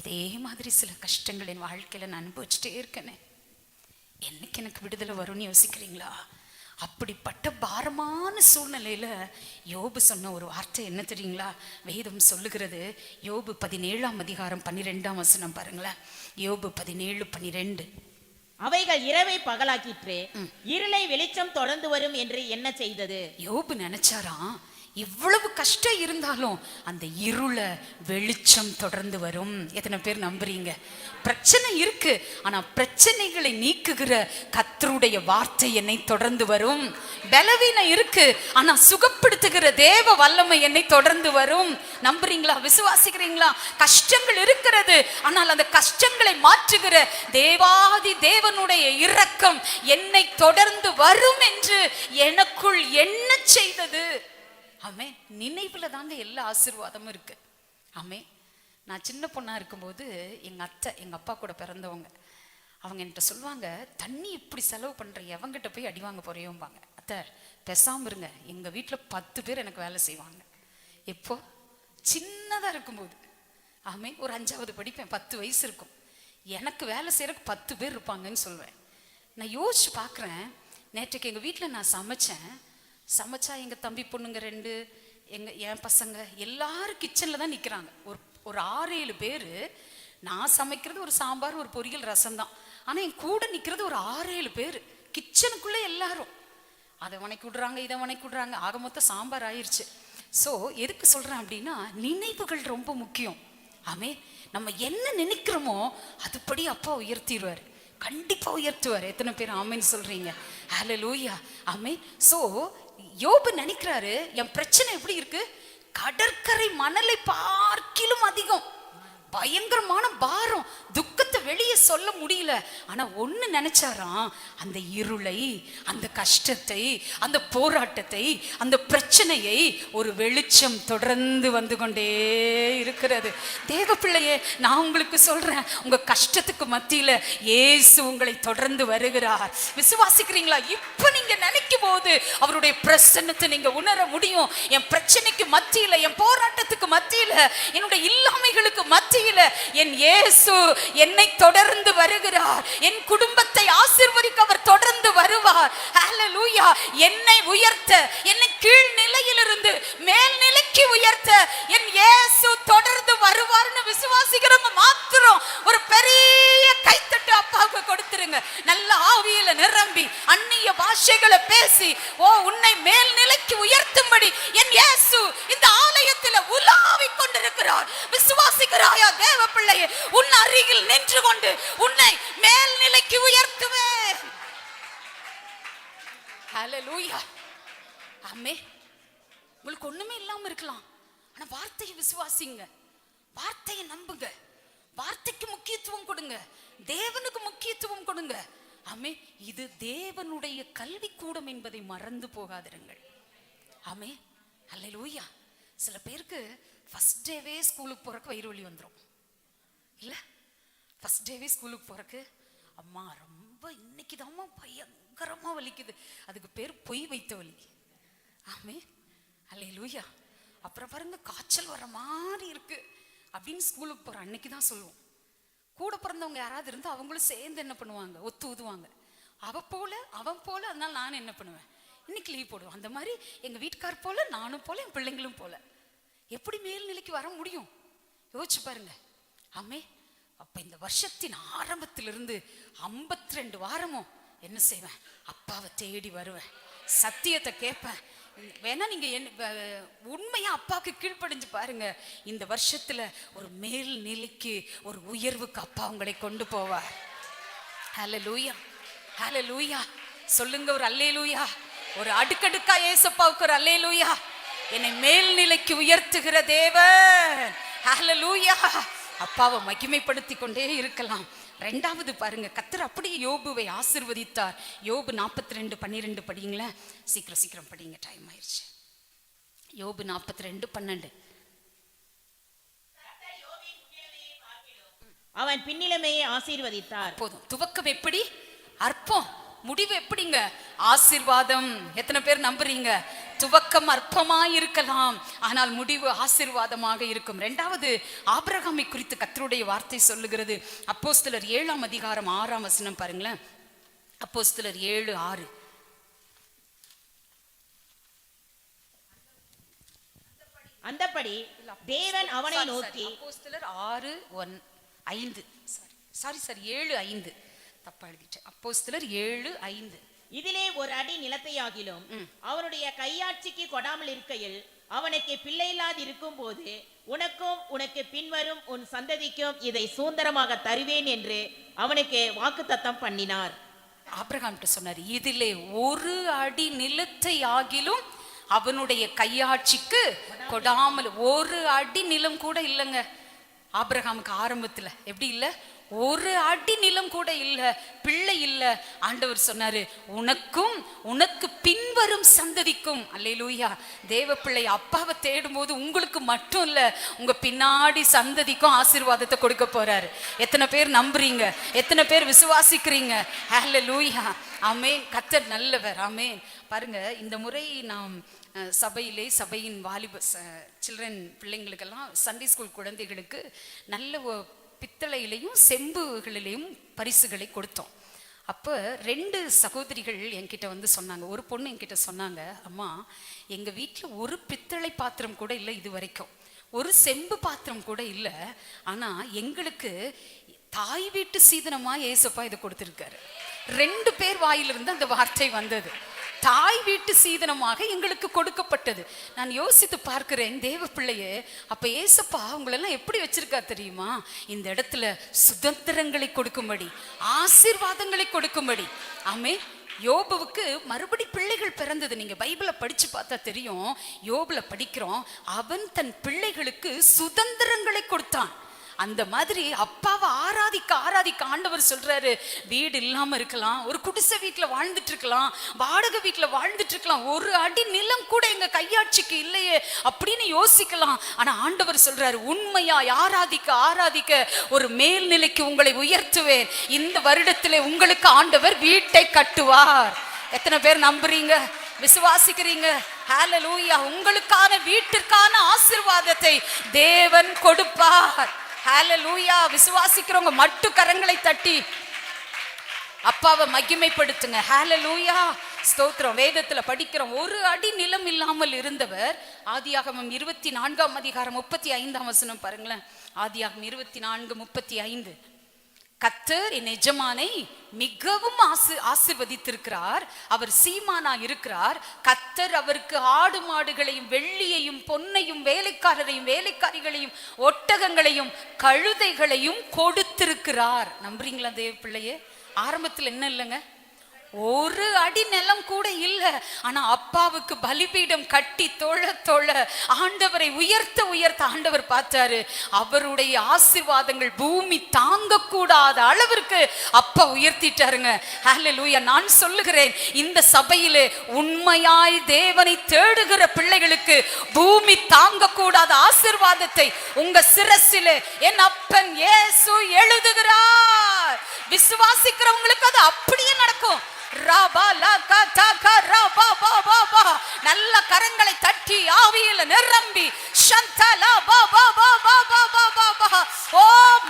இதே மாதிரி சில கஷ்டங்கள் என் வாழ்க்கையில நான் அனுபவிச்சுட்டே இருக்கேனே, என்னைக்கு எனக்கு விடுதலை வரும்னு யோசிக்கிறீங்களா? அப்படிப்பட்ட பாரமான சூழ்நிலையில யோபு சொன்ன ஒரு வார்த்தை என்ன தெரியுங்களா? வேதம் சொல்லுகிறது, யோபு 17ஆம் அதிகாரம் 12ஆம் வசனம் பாருங்களேன். யோபு 17:12. அவைகள் இரவை பகலாக்கிற்று, இருளை வெளிச்சம் தொடர்ந்து வரும் என்று என்ன செய்தது? யோபு நினைச்சாராம், இவ்வளவு கஷ்டம் இருந்தாலும் அந்த இருள வெளிச்சம் தொடர்ந்து வரும். எத்தனை பேர் நம்புறீங்க? பிரச்சனை இருக்கு, ஆனா பிரச்சனைகளை நீக்குகிற கர்த்தருடைய வார்த்தை என்னை தொடர்ந்து வரும். பலவீனம் இருக்கு, ஆனா சுகப்படுத்துகிற தேவ வல்லமை என்னை தொடர்ந்து வரும். நம்புறீங்களா? விசுவாசிக்கிறீங்களா? கஷ்டங்கள் இருக்கிறது, ஆனால் அந்த கஷ்டங்களை மாற்றுகிற தேவாதி தேவனுடைய இரக்கம் என்னை தொடர்ந்து வரும் என்று எனக்குள் என்ன செய்தது? ஆமே, நினைவுல தாங்க எல்லா ஆசீர்வாதமும் இருக்கு. ஆமே, நான் சின்ன பொண்ணா இருக்கும்போது எங்க அத்தை, எங்க அப்பா கூட பிறந்தவங்க, அவங்க என்கிட்ட சொல்லுவாங்க, தண்ணி இப்படி செலவு பண்ற, எவங்கிட்ட போய் அடி வாங்க போறியோம்பாங்க. அத்தை பேசாம இருங்க, எங்க வீட்டுல 10 பேர் எனக்கு வேலை செய்வாங்க. எப்போ சின்னதா இருக்கும்போது, ஆமே, ஒரு 5வது படிப்பேன், 10 வயசு இருக்கும், எனக்கு வேலை செய்யறதுக்கு 10 பேர் இருப்பாங்கன்னு சொல்லுவேன். நான் யோசிச்சு பாக்குறேன், நேற்றுக்கு எங்க வீட்டுல நான் சமைச்சா எங்க தம்பி பொண்ணுங்க 2, என் பசங்க எல்லாரும் கிச்சன்ல தான் நிக்கிறாங்க. ஒரு 6-7 பேரு. நான் சமைக்கிறது ஒரு சாம்பார், ஒரு பொரியல், ரசம் தான். ஆனா என் கூட நிக்கிறது ஒரு 6-7 பேரு கிச்சனுக்குள்ள. எல்லாரும் அதை வணக்கி விடுறாங்க, இதை வணக்கி விடுறாங்க. ஆக மொத்தம் சாம்பார் ஆயிடுச்சு. சோ எதுக்கு சொல்றேன் அப்படின்னா, நினைவுகள் ரொம்ப முக்கியம். ஆமே, நம்ம என்ன நினைக்கிறோமோ அதுபடி அப்பா உயர்த்திடுவாரு, கண்டிப்பா உயர்த்துவார். எத்தனை பேர் ஆமேன்னு சொல்றீங்க? ஹல்லேலூயா. ஆமே. சோ யோபு நினைக்கிறாரு, என் பிரச்சனை எப்படி இருக்கு? கடற்கரை மணலை பார்க்கிலும் அதிகம், பயங்கரமான பாரம், துக்கத்தை வெளியே சொல்ல முடியல. ஆனா ஒண்ணு நினைச்சாராம், அந்த இருளை, அந்த கஷ்டத்தை, அந்த போராட்டத்தை, அந்த பிரச்சனையை ஒரு வெளிச்சம் தொடர்ந்து வந்து கொண்டே இருக்கிறது. தேவ பிள்ளையே, நான் உங்களுக்கு சொல்றேன், உங்க கஷ்டத்துக்கு மத்தியில இயேசு உங்களை தொடர்ந்து வருகிறார். விசுவாசிக்கிறீங்களா? இப்ப நீங்க நினைக்கும் போது அவருடைய பிரசன்னத்தை நீங்க உணர முடியும். என் பிரச்சனைக்கு மத்தியில, என் போராட்டத்துக்கு மத்தியில, என்னுடைய இல்லாமைகளுக்கு மத்தியில என் இயேசு என்னை தொடர்ந்து வருகிறார். என் குடும்பத்தை ஆசீர்வதிக்க அவர் தொடர்ந்து வருவார். ஹல்லேலூயா. என்னை உயர்த்த, என்னை கீழ் நிலையிலிருந்து மேல் நிலைக்கு உயர்த்த என் இயேசு தொடர்ந்து வருவார்னு விசுவாசிக்கிறவங்க மாத்திரம் ஒரு பெரிய கைத்தட்டு அப்பாவுக்கு கொடுத்துருங்க. நல்ல ஆவியில நிரம்பி அந்நிய பாஷைகளை பேசி, உன்னை மேல் நிலைக்கு உயர்த்தும்படி என் இயேசு இந்த ஆலயத்தில் உலாவிக் கொண்டிருக்கிறார். விசுவாசிக்கிறாயா தேவ பிள்ளையே? உன் அருகில் நின்று கொண்டு உன்னை மேல் நிலைக்கு உயர்த்துவேன். ஹல்லேலூயா. ஆமே. உங்களுக்கு ஒண்ணுமே இல்லாம இருக்கலாம், ஆனா வார்த்தையை விசுவாசிங்க, வார்த்தையை நம்புங்க, வார்த்தைக்கு முக்கியத்துவம் கொடுங்க, தேவனுக்கு முக்கியத்துவம் கொடுங்க. ஆமே. இது தேவனுடைய கல்வி கூடம் என்பதை மறந்து போகாதிருங்கள். ஆமே. ஹல்லேலூயா. சில பேருக்கு ஃபர்ஸ்ட் டேவே ஸ்கூலுக்கு போறக்கு வயிறு வலி வந்துடும் இல்ல? ஃபர்ஸ்ட் டேவே ஸ்கூலுக்கு போறக்கு, அம்மா ரொம்ப இன்னைக்கு தான் பயங்கரமா வலிக்குது, அதுக்கு பேர் பொய் வைத்த வலி. ஆமே. ஹல்லேலூயா. அப்புறம் பாருங்க, காய்ச்சல் வர மாதிரி இருக்கு அப்படின்னு ஸ்கூலுக்கு போற அன்னைக்கு தான் சொல்லுவோம். கூட பிறந்தவங்க யாராவது இருந்து அவங்களும் சேர்ந்து என்ன பண்ணுவாங்க, ஒத்து ஊதுவாங்க. அவன் போல அதனால நான் என்ன பண்ணுவேன், இன்னைக்கு லீவ் போடுவேன். அந்த மாதிரி எங்க வீட்டுக்கார் போல, நானும் போல, என் பிள்ளைங்களும் போல. எப்படி மேல்நிலைக்கு வர முடியும்? யோசிச்சு பாருங்க. ஆமே. அப்ப இந்த வருஷத்தின் ஆரம்பத்திலிருந்து 52 வாரமும் என்ன செய்வேன்? அப்பாவை தேடி வருவேன், சத்தியத்தை கேட்பேன். வேணா நீங்க உண்மையா அப்பாவுக்கு கீழ்ப்படிஞ்சு பாருங்க. இந்த வருஷத்துல ஒரு மேல் நிலைக்கு, ஒரு உயர்வுக்கு அப்பா உங்களை கொண்டு போவார். ஹல்லேலூயா. ஹல்லேலூயா. சொல்லுங்க ஒரு அல்லேலூயா. ஒரு அடுக்கடுக்கா ஏசப்பாவுக்கு ஒரு அல்லேலூயா. என்னை மேல்நிலைக்கு உயர்த்துகிற தேவன். ஹல்லேலூயா. அப்பாவை மகிமைப்படுத்தி கொண்டே இருக்கலாம். 2வது பாருங்க, கர்த்தர் அப்படியே யோபுவை ஆசீர்வதித்தார். யோபு 42:12 படிங்களேன். சீக்கிரம் படிங்க, டைம் ஆயிடுச்சு. யோபு 42:12. அவன் பின்னிலைமையை ஆசீர்வதித்தார். போதும். துவக்கம் எப்படி? அற்பம். முடிவு எப்படிங்க? ஆசீர்வாதம். எத்தனை பேர் நம்புறீங்க? துவக்கம் அற்பமாய் இருக்கலாம், ஆனால் முடிவு ஆசீர்வாதமாக இருக்கும். 2வது, ஆபிரகாமை குறித்து கர்த்தருடைய வார்த்தை சொல்லுகிறது. அப்போஸ்தலர் 7ஆம் அதிகாரம் 6ஆம் வசனம் பாருங்களேன். அப்போஸ்தலர் 7:6. அந்தபடி தேவன் அவனை நோக்கி, அப்போஸ்தலர் 6:5. சாரி 7:5. தப்பா எழுதிட்டேன். அப்போஸ்தலர் 7:5. இதிலே ஒரு அடி நிலத்தையாகிலும் அவனுடைய கையாட்சிக்கு கொடாமல் இருக்கையில் அவனுக்கு பிள்ளை இல்லாது இருக்கும் போது உனக்கும் உனக்கு பின்வரும் உன் சந்ததிக்கும் இதை சுதந்திரமாக தருவேன் என்று அவனுக்கு வாக்குத்தத்தம் பண்ணினார். ஆபிரகாம்கிட்ட சொன்னார், இதிலே ஒரு அடி நிலத்தை ஆகிலும் அவனுடைய கையாட்சிக்கு கொடாமல். ஒரு அடி நிலம் கூட இல்லைங்க ஆபிரகாமுக்கு ஆரம்பத்துல. எப்படி இல்ல? ஒரு அடி நிலம் கூட இல்ல, பிள்ளை இல்ல. ஆண்டவர் சொன்னாரு, உனக்கும் உனக்கு பின்வரும் சந்ததிக்கும். அல்லேலூயா. தேவ பிள்ளை அப்பாவை தேடும் போது உங்களுக்கு மட்டும் இல்ல, உங்க பின்னாடி சந்ததிக்கும் ஆசீர்வாதத்தை கொடுக்க போறாரு. எத்தனை பேர் நம்புறீங்க? எத்தனை பேர் விசுவாசிக்கிறீங்க? அல்லேலூயா. ஆமென். கர்த்தர் நல்லவர். ஆமென். பாருங்க, இந்த முறை நாம் சபையின் வாலிப சில்ட்ரன் பிள்ளைங்களுக்கெல்லாம் சண்டே ஸ்கூல் குழந்தைகளுக்கு நல்ல பித்தளையிலையும் செம்புகளிலையும் பரிசுகளை கொடுத்தோம். அப்போ 2 சகோதரிகள் என்கிட்ட வந்து சொன்னாங்க. ஒரு பொண்ணு என்கிட்ட சொன்னாங்க, அம்மா எங்கள் வீட்டில் ஒரு பித்தளை பாத்திரம் கூட இல்லை, இது வரைக்கும் ஒரு செம்பு பாத்திரம் கூட இல்லை. ஆனால் எங்களுக்கு தாய் வீட்டு சீதனமா ஏசப்பா இதை கொடுத்துருக்காரு. 2 பேர் வாயிலிருந்து அந்த வார்த்தை வந்தது. தாய் வீட்டு சீதனமாக எங்களுக்கு கொடுக்கப்பட்டது. நான் யோசித்து பார்க்கிறேன், தேவ பிள்ளையே, அப்ப ஏசப்பா உங்களெல்லாம் எப்படி வச்சிருக்கா தெரியுமா? இந்த இடத்துல சுதந்திரங்களை கொடுக்கும்படி, ஆசீர்வாதங்களை கொடுக்கும்படி. ஆமே. யோபுவுக்கு மறுபடி பிள்ளைகள் பிறந்தது. நீங்க பைபிளை படிச்சு பார்த்தா தெரியும். யோபுல படிக்கிறோம், அவன் தன் பிள்ளைகளுக்கு சுதந்திரங்களை கொடுத்தான். அந்த மாதிரி அப்பாவை ஆராதிக்க ஆராதிக்க ஆண்டவர் சொல்றாரு, வீடு இல்லாம இருக்கலாம், ஒரு குடிசை வீட்டுல வாழ்ந்துட்டு இருக்கலாம், வாடகை வீட்டுல வாழ்ந்துட்டு இருக்கலாம், ஒரு அடி நிலம் கூட எங்க கையாட்சிக்கு இல்லையே அப்படின்னு யோசிக்கலாம். ஆனா ஆண்டவர் சொல்றாரு, உண்மையா ஆராதிக்க ஆராதிக்க ஒரு மேல்நிலைக்கு உங்களை உயர்த்துவேன். இந்த வருடத்திலே உங்களுக்கு ஆண்டவர் வீட்டை கட்டுவார். எத்தனை பேர் நம்புறீங்க, விசுவாசிக்கிறீங்க? ஹல்லேலூயா. உங்களுக்கான வீட்டிற்கான ஆசீர்வாதத்தை தேவன் கொடுப்பார். ஹல்லேலூயா. விசுவாசிக்கிறவங்க மட்டு கரங்களை தட்டி அப்பாவை மகிமைப்படுத்துங்க. ஹல்லேலூயா. ஸ்தோத்திரம். வேதத்துல படிக்கிறோம், ஒரு அடி நிலம் இல்லாமல் இருந்தவர். ஆதியாகமம் 24:35 பாருங்களேன். ஆதியாகமம் 24:35. கர்த்தர் என் எஜமானை மிகவும் ஆசீர்வதித்திருக்கிறார், அவர் சீமானா இருக்கிறார். கர்த்தர் அவருக்கு ஆடு மாடுகளையும் வெள்ளியையும் பொன்னையும் வேலைக்காரரையும் வேலைக்காரிகளையும் ஒட்டகங்களையும் கழுதைகளையும் கொடுத்திருக்கிறார். நம்புறீங்களா தேவ பிள்ளையே? ஆரம்பத்தில் என்ன இல்லைங்க, ஒரு அடி நிலம் கூட இல்ல. ஆனா அப்பாவுக்கு பலிபீடம் கட்டி தொழ தொழ ஆண்டவரை உயர்த்த உயர்த்த ஆண்டவர் பார்த்தாரு, அவருடைய ஆசீர்வாதங்கள் பூமி தாங்க கூடாத அளவிற்கு அப்பா உயர்த்திட்டாருங்க. ஹல்லேலூயா. நான் சொல்லுகிறேன், இந்த சபையிலே உண்மையாய் தேவனை தேடுகிற பிள்ளைகளுக்கு பூமி தாங்க கூடாத ஆசீர்வாதத்தை உங்க சிரசிலே என் அப்பன் இயேசு எழுதுகிறார். விசுவாசிக்கிறவங்களுக்கு அது அப்படியே நடக்கும். நல்ல கரங்களை தட்டி ஆவியில நிரம்பி ஓ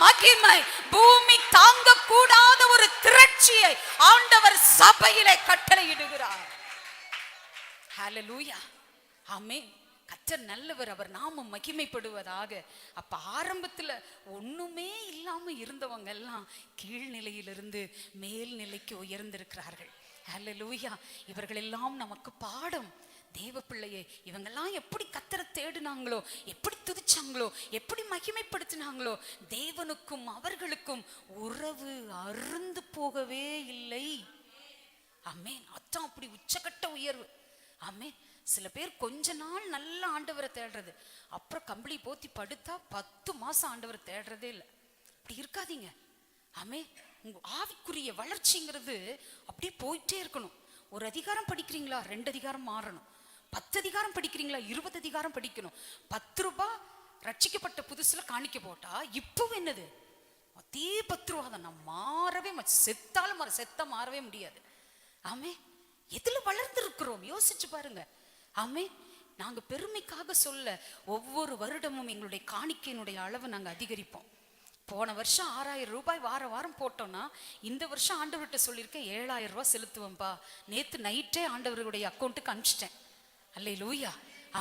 மகிமை, பூமி தாங்க கூடாத ஒரு திரட்சியை ஆண்டவர் சபையிலே கட்டளையிடுகிறார். ஹல்லேலூயா. ஆமென். கர்த்தர் நல்லவர், அவர் நாமம் மகிமைப்படுவதாக. அப்ப ஆரம்பத்துல ஒண்ணுமே இல்லாம இருந்தவங்க எல்லாம் கீழ்நிலையிலிருந்து மேல்நிலைக்கு உயர்ந்திருக்கிறார்கள். ஹல்லேலூயா. இவர்கள் எல்லாம் நமக்கு பாடம். தேவ பிள்ளையே, இவங்கெல்லாம் எப்படி கர்த்தரை தேடினாங்களோ, எப்படி துதிச்சாங்களோ, எப்படி மகிமைப்படுத்தினாங்களோ, தேவனுக்கும் அவர்களுக்கும் உறவு அருந்து போகவே இல்லை. ஆமென். அதான் அப்படி உச்சகட்ட உயர்வு. ஆமென். சில பேர் கொஞ்ச நாள் நல்ல ஆண்டவரை தேடுறது, அப்புறம் கம்பளி போத்தி படுத்தா 10 மாசம் ஆண்டவரை தேடுறதே இல்லை. அப்படி இருக்காதீங்க. ஆமே. உங்க ஆவிக்குரிய வளர்ச்சிங்கிறது அப்படியே போயிட்டே இருக்கணும். ஒரு அதிகாரம் படிக்கிறீங்களா, 2 அதிகாரம் மாறணும். 10 அதிகாரம் படிக்கிறீங்களா, 20 அதிகாரம் படிக்கணும். 10 ரூபாய் ரட்சிக்கப்பட்ட புதுசுல காணிக்க போட்டா இப்பவும் என்னது, அதே 10 ரூபா தான். நான் மாறவே செத்தாலும் செத்த மாறவே முடியாது. ஆமே. எதுல வளர்ந்து இருக்கிறோம் யோசிச்சு பாருங்க. ஆமே. நாங்க பெருமைக்காக சொல்ல, ஒவ்வொரு வருடமும் எங்களுடைய காணிக்கையினுடைய அளவு நாங்க அதிகரிப்போம். போன வருஷம் 6000 ரூபாய் வாரம் போட்டோம்னா, இந்த வருஷம் ஆண்டவர்கிட்ட சொல்லியிருக்கேன் 7000 ரூபாய் செலுத்துவேன்பா. நேத்து நைட்டே ஆண்டவருடைய அக்கௌண்ட்டுக்கு அனுப்பிச்சிட்டேன். அல்லேலூயா.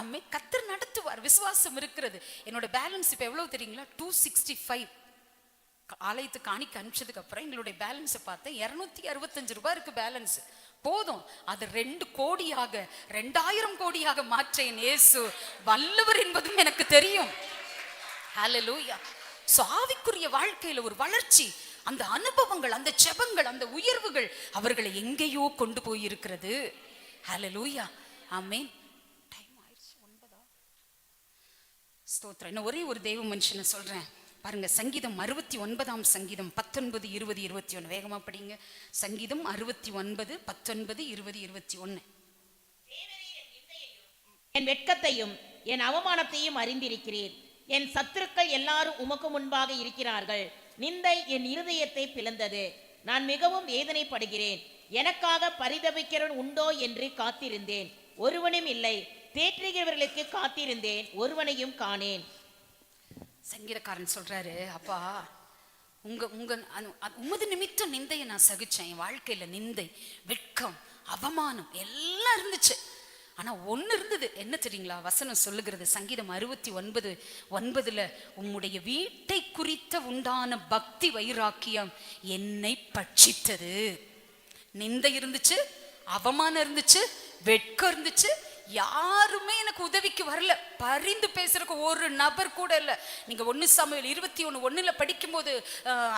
ஆமே. கர்த்தர் நடத்துவார். விசுவாசம் இருக்கிறது. என்னோட பேலன்ஸ் இப்ப எவ்வளவு தெரியுங்களா? 265. ஆலயத்துக்கு காணிக்க அனுப்பிச்சதுக்கு அப்புறம் எங்களுடைய பேலன்ஸை பார்த்தேன், 265 ரூபாய் இருக்கு பேலன்ஸ். போதும், அது 2 கோடியாக 2000 கோடியாக மாற்ற என் இயேசு வல்லவர் என்பதும் எனக்கு தெரியும். ஹல்லேலூயா. சோ ஆவிக்குரிய வாழ்க்கையில ஒரு வளர்ச்சி, அந்த அனுபவங்கள், அந்த ஜெபங்கள், அந்த உயர்வுகள் அவர்களை எங்கேயோ கொண்டு போய் இருக்கிறது. ஹல்லேலூயா. ஆமென். டைம் ஆயிடுச்சு 9. ஸ்தோத்திரம். இன்னும் ஒரே ஒரு தேவ மனுஷனை சொல்றேன் பாருங்க. சங்கீதம் 69 சங்கீதம் 19, 20, 21 வேகமா படிங்க. சங்கீதம் 69, 19, 20, 21. என் வெட்கத்தையும் என் அவமானத்தையும் அறிந்திருக்கிறீர். என் சத்துருக்கள் எல்லாரும் உமக்கு முன்பாக இருக்கிறார்கள். நிந்தை என் இருதயத்தை பிளந்தது. நான் மிகவும் வேதனைப்படுகிறேன். எனக்காக பரிதபிக்கிறவன் உண்டோ என்று காத்திருந்தேன், ஒருவனும் இல்லை. தேற்றுகிறவர்களுக்கு காத்திருந்தேன், ஒருவனையும் காணேன். சங்கீதக்காரன் சொல்றாரு, அப்பா உமது நிமித்தம் நிந்தையை நான் சகிச்சேன். என் வாழ்க்கையில நிந்தை, வெட்கம், அவமானம் எல்லாம் இருந்துச்சு. ஆனா ஒண்ணு இருந்தது, என்ன தெரியுங்களா? வசனம் சொல்லுகிறது, சங்கீதம் 69:9, உம்முடைய வீட்டை குறித்த உண்டான பக்தி வைராக்கியம் என்னை பட்சித்தது. நிந்தை இருந்துச்சு, அவமானம் இருந்துச்சு, வெட்கம் இருந்துச்சு. யாருமே எனக்கு உதவிக்கு வரல, பரிந்து பேசுறதுக்கு ஒரு நபர் கூட இல்ல. நீங்க 1 சாமுவேல் 21:1 படிக்கும்போது